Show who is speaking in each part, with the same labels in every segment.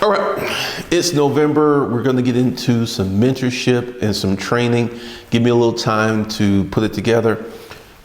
Speaker 1: All right, it's November. We're going to get into some mentorship and some training. Give me a little time to put it together.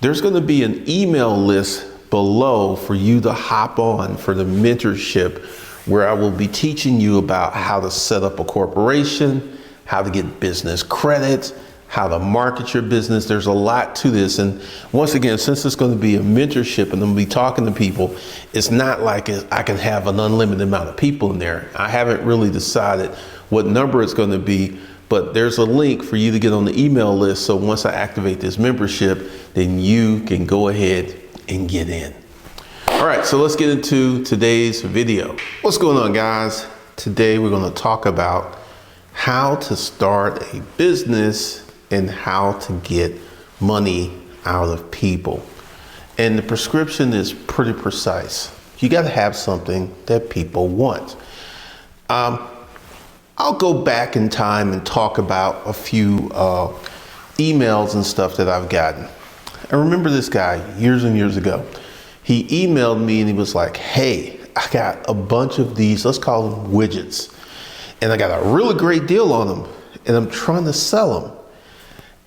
Speaker 1: There's going to be an email list below for you to hop on for the mentorship, where I will be teaching you about how to set up a corporation, how to get business credit, how to market your business. There's a lot to this. And once again, since it's going to be a mentorship and I'm going to be talking to people, it's not like I can have an unlimited amount of people in there. I haven't really decided what number it's going to be, but there's a link for you to get on the email list. So once I activate this membership, then you can go ahead and get in. All right, so let's get into today's video. What's going on, guys? Today we're going to talk about how to start a business and how to get money out of people. And the prescription is pretty precise. You got to have something that people want. I'll go back in time and talk about a few emails and stuff that I've gotten. I remember this guy years and years ago. He emailed me and he was like, hey, I got a bunch of these, let's call them widgets. And I got a really great deal on them and I'm trying to sell them.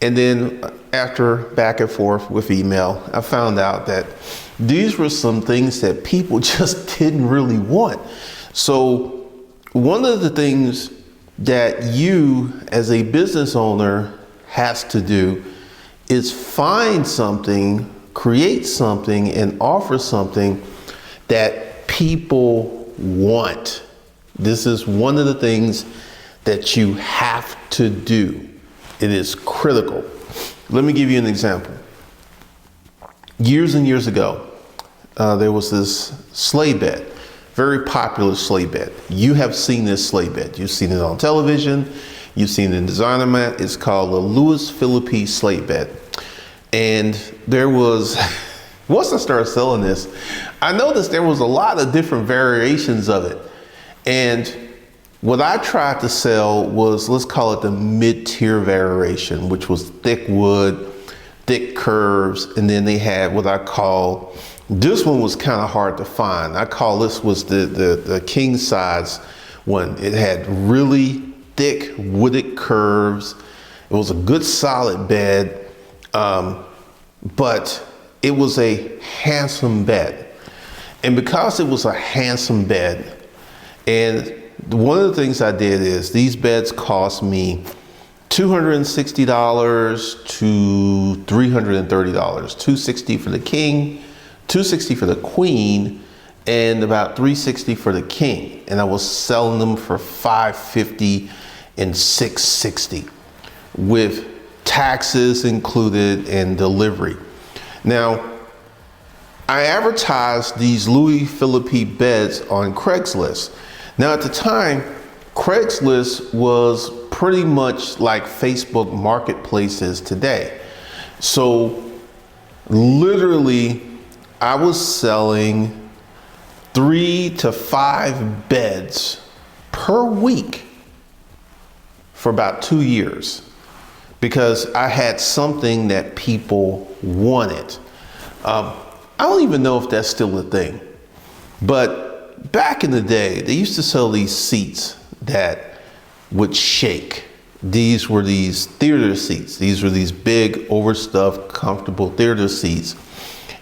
Speaker 1: And then after back and forth with email, I found out that these were some things that people just didn't really want. So one of the things that you as a business owner has to do is find something, create something, and offer something that people want. This is one of the things that you have to do. It is critical. Let me give you an example. Years and years ago, there was this sleigh bed, very popular sleigh bed. You have seen this sleigh bed. You've seen it on television. You've seen it in designer mat. It's called the Louis Philippe sleigh bed. And there was, once I started selling this, I noticed there was a lot of different variations of it. And what I tried to sell was, let's call it the mid-tier variation, which was thick wood, thick curves, and then they had what I call, this one was kind of hard to find. I call this was the king size one. It had really thick wooded curves. It was a good solid bed, but it was a handsome bed. And because it was a handsome bed, and one of the things I did is these beds cost me $260 to $330, $260 for the king, $260 for the queen, and about $360 for the king. And I was selling them for $550 and $660 with taxes included and delivery. Now, I advertised these Louis Philippe beds on Craigslist. Now at the time, Craigslist was pretty much like Facebook marketplaces today. So literally I was selling 3 to 5 beds per week for about 2 years because I had something that people wanted. I don't even know if that's still a thing, but back in the day, they used to sell these seats that would shake. These were these theater seats. These were these big, overstuffed, comfortable theater seats.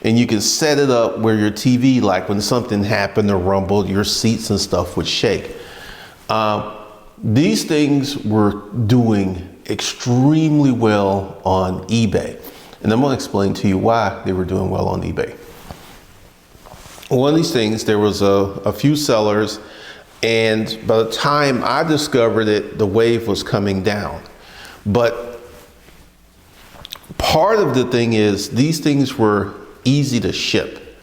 Speaker 1: And you could set it up where your TV, like when something happened or rumbled, your seats and stuff would shake. These things were doing extremely well on eBay. And I'm gonna explain to you why they were doing well on eBay. One of these things, there was a few sellers, and by the time I discovered it, the wave was coming down. But part of the thing is these things were easy to ship.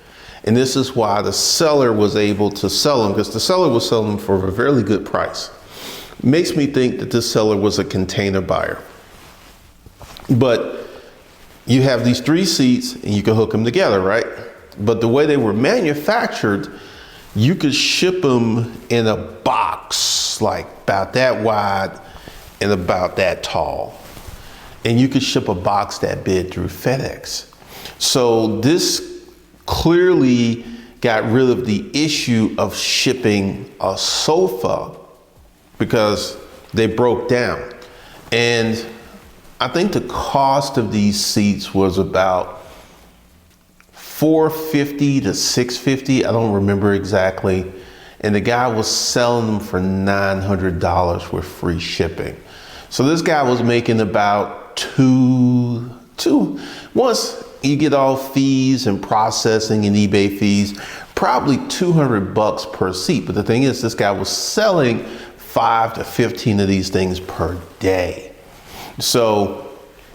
Speaker 1: And this is why the seller was able to sell them, because the seller was selling them for a fairly good price. It makes me think that this seller was a container buyer. But you have these 3 seats and you can hook them together, right? But the way they were manufactured, you could ship them in a box like about that wide and about that tall. And you could ship a box that big through FedEx. So this clearly got rid of the issue of shipping a sofa because they broke down. And I think the cost of these seats was about $450 to $650. I don't remember exactly. And the guy was selling them for $900 with free shipping. So this guy was making about once you get all fees and processing and eBay fees, probably $200 per seat. But the thing is, this guy was selling 5 to 15 of these things per day. So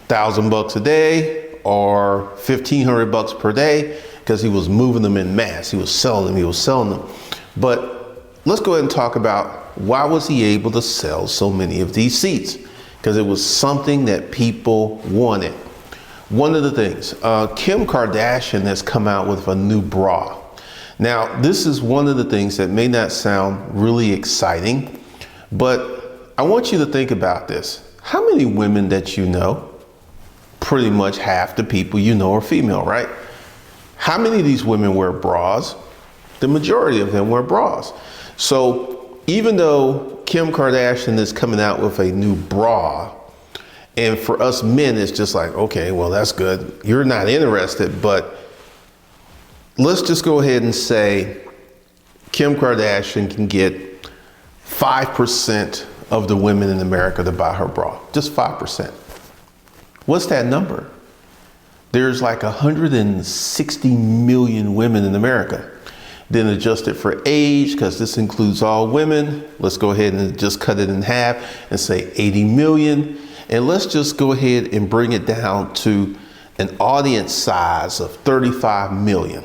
Speaker 1: $1,000 a day or $1,500 per day, because he was moving them in mass. He was selling them. But let's go ahead and talk about why was he able to sell so many of these seats? Because it was something that people wanted. One of the things, Kim Kardashian has come out with a new bra. Now, this is one of the things that may not sound really exciting, but I want you to think about this. How many women that you know, pretty much half the people you know are female, right? How many of these women wear bras? The majority of them wear bras. So even though Kim Kardashian is coming out with a new bra, and for us men, it's just like, okay, well, that's good. You're not interested, but let's just go ahead and say Kim Kardashian can get 5% of the women in America to buy her bra. Just 5%. What's that number? There's like 160 million women in America. Then adjust it for age, because this includes all women. Let's go ahead and just cut it in half and say 80 million. And let's just go ahead and bring it down to an audience size of 35 million.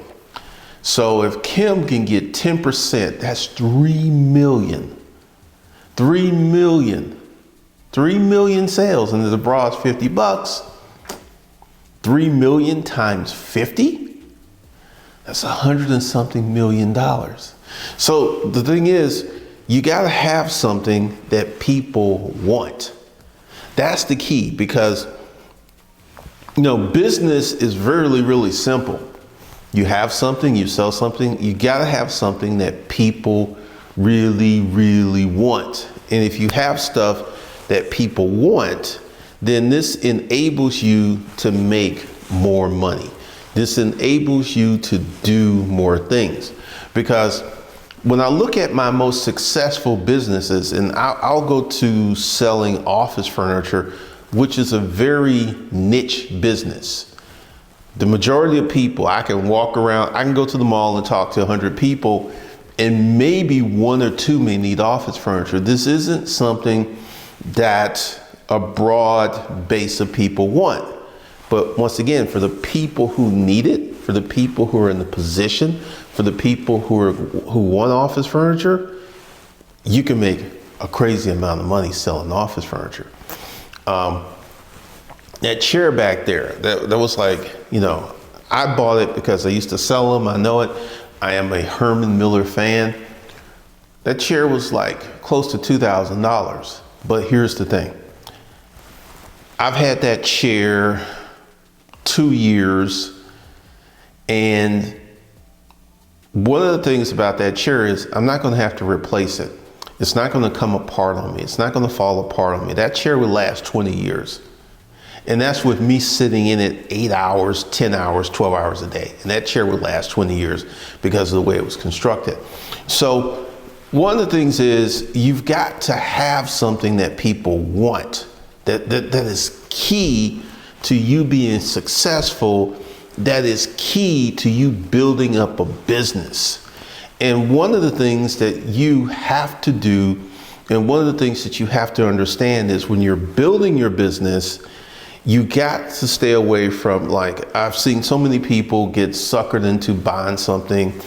Speaker 1: So if Kim can get 10%, that's 3 million. 3 million. 3 million sales, and the bra is $50. 3 million times 50? That's $100 and something million. So the thing is, you gotta have something that people want. That's the key, because business is really, really simple. You have something, you sell something, you gotta have something that people really, really want. And if you have stuff that people want, then this enables you to make more money. This enables you to do more things. Because when I look at my most successful businesses, and I'll go to selling office furniture, which is a very niche business. The majority of people, I can walk around, I can go to the mall and talk to 100 people, and maybe 1 or 2 may need office furniture. This isn't something that a broad base of people want. But once again, for the people who need it, for the people who are in the position, for the people who want office furniture, you can make a crazy amount of money selling office furniture. That chair back there, that was like, I bought it because I used to sell them. I know it. I am a Herman Miller fan. That chair was like close to $2,000. But here's the thing. I've had that chair 2 years, and one of the things about that chair is I'm not going to have to replace it. It's not going to come apart on me. It's not going to fall apart on me. That chair would last 20 years. And that's with me sitting in it 8 hours, 10 hours, 12 hours a day. And that chair would last 20 years because of the way it was constructed. So one of the things is you've got to have something that people want, that is key to you being successful, that is key to you building up a business. And one of the things that you have to do, and one of the things that you have to understand is when you're building your business, you got to stay away from, like, I've seen so many people get suckered into buying something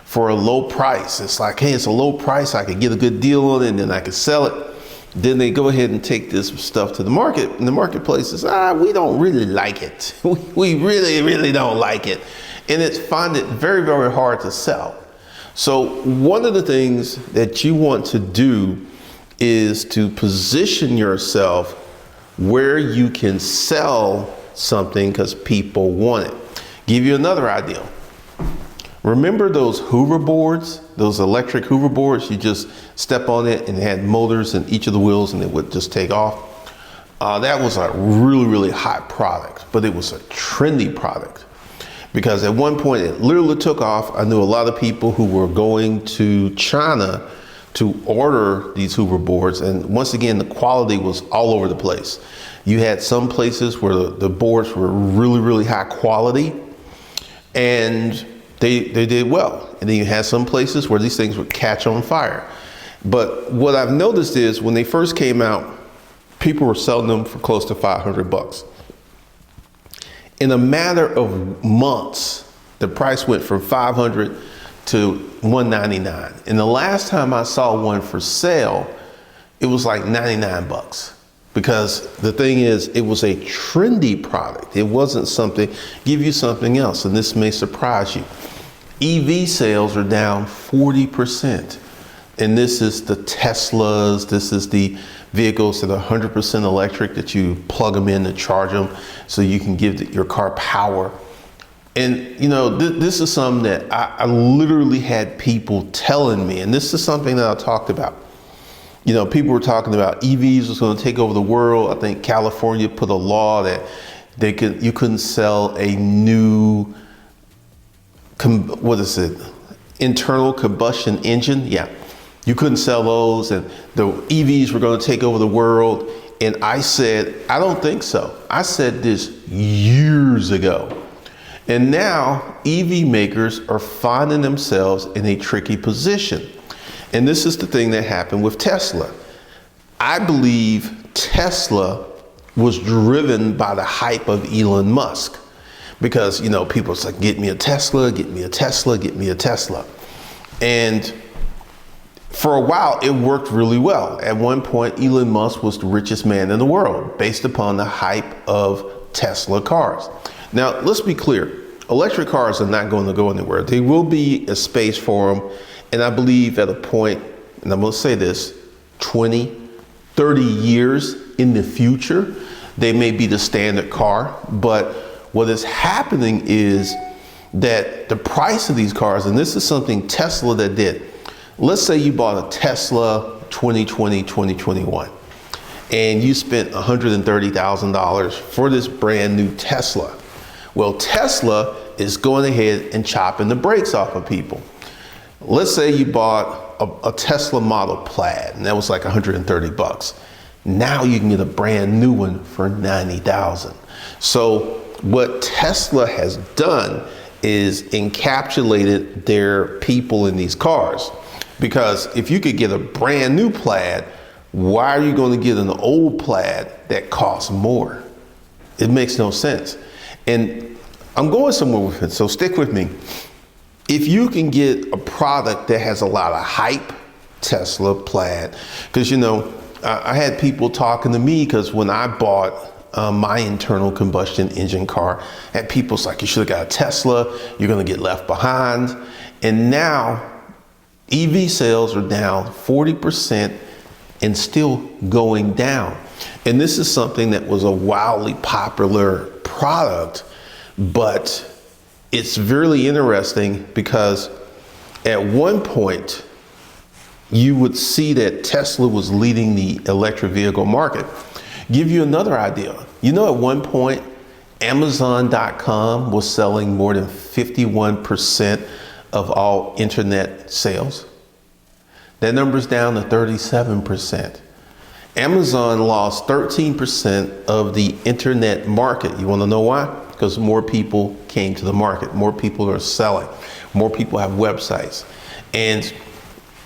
Speaker 1: for a low price. It's like, hey, it's a low price. I could get a good deal on it and then I could sell it. Then they go ahead and take this stuff to the market, and the marketplace is, we don't really like it. We really, really don't like it. And find it very, very hard to sell. So one of the things that you want to do is to position yourself where you can sell something because people want it. Give you another idea. Remember those Hoover boards, those electric Hoover boards? You just step on it and it had motors in each of the wheels and it would just take off. That was a really, really hot product, but it was a trendy product because at one point it literally took off. I knew a lot of people who were going to China to order these Hoover boards. And once again, the quality was all over the place. You had some places where the boards were really, really high quality and they did well. And then you had some places where these things would catch on fire. But what I've noticed is when they first came out, people were selling them for close to $500. In a matter of months, the price went from $500 to $199. And the last time I saw one for sale, it was like $99. Because the thing is, it was a trendy product. It wasn't something, give you something else, and this may surprise you. EV sales are down 40%. And this is the Teslas, this is the vehicles that are 100% electric that you plug them in to charge them so you can give your car power. And you know, this is something that I literally had people telling me, and this is something that I talked about. You know, people were talking about EVs was going to take over the world. I think California put a law that you couldn't sell a new, internal combustion engine. Yeah. You couldn't sell those, and the EVs were going to take over the world. And I said, I don't think so. I said this years ago. And now EV makers are finding themselves in a tricky position. And this is the thing that happened with Tesla. I believe Tesla was driven by the hype of Elon Musk because, you know, people say, get me a Tesla, get me a Tesla, get me a Tesla. And for a while, it worked really well. At one point, Elon Musk was the richest man in the world based upon the hype of Tesla cars. Now, let's be clear. Electric cars are not going to go anywhere. There will be a space for them. And I believe at a point, and I'm going to say this, 20, 30 years in the future, they may be the standard car. But what is happening is that the price of these cars, and this is something Tesla that did. Let's say you bought a Tesla 2020, 2021, and you spent $130,000 for this brand new Tesla. Well, Tesla is going ahead and chopping the brakes off of people. Let's say you bought a Tesla Model Plaid, and that was like $130. Now you can get a brand new one for $90,000. So what Tesla has done is encapsulated their people in these cars. Because if you could get a brand new Plaid, why are you going to get an old Plaid that costs more? It makes no sense. And I'm going somewhere with it, so stick with me. If you can get a product that has a lot of hype, Tesla, Plaid, because, you know, I had people talking to me because when I bought my internal combustion engine car, and people's like, you should have got a Tesla, you're going to get left behind. And now EV sales are down 40% and still going down. And this is something that was a wildly popular product, but it's really interesting because at one point you would see that Tesla was leading the electric vehicle market. Give you another idea. You know, at one point, Amazon.com was selling more than 51% of all internet sales. That number's down to 37%. Amazon lost 13% of the internet market. You want to know why? Because more people came to the market. More people are selling. More people have websites. And,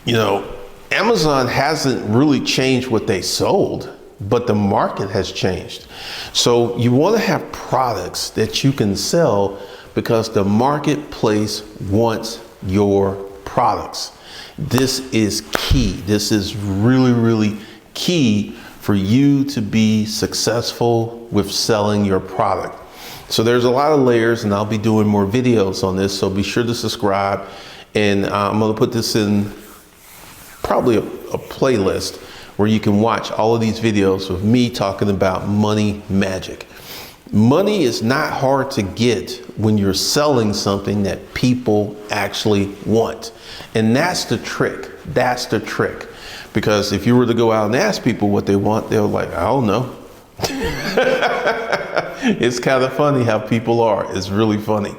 Speaker 1: you know, Amazon hasn't really changed what they sold, but the market has changed. So you want to have products that you can sell because the marketplace wants your products. This is key. This is really, really key for you to be successful with selling your product. So there's a lot of layers, and I'll be doing more videos on this, so be sure to subscribe. And I'm going to put this in probably a playlist where you can watch all of these videos of me talking about money magic. Money is not hard to get when you're selling something that people actually want. And that's the trick. That's the trick. Because if you were to go out and ask people what they want, they're like, I don't know. It's kind of funny how people are. It's really funny.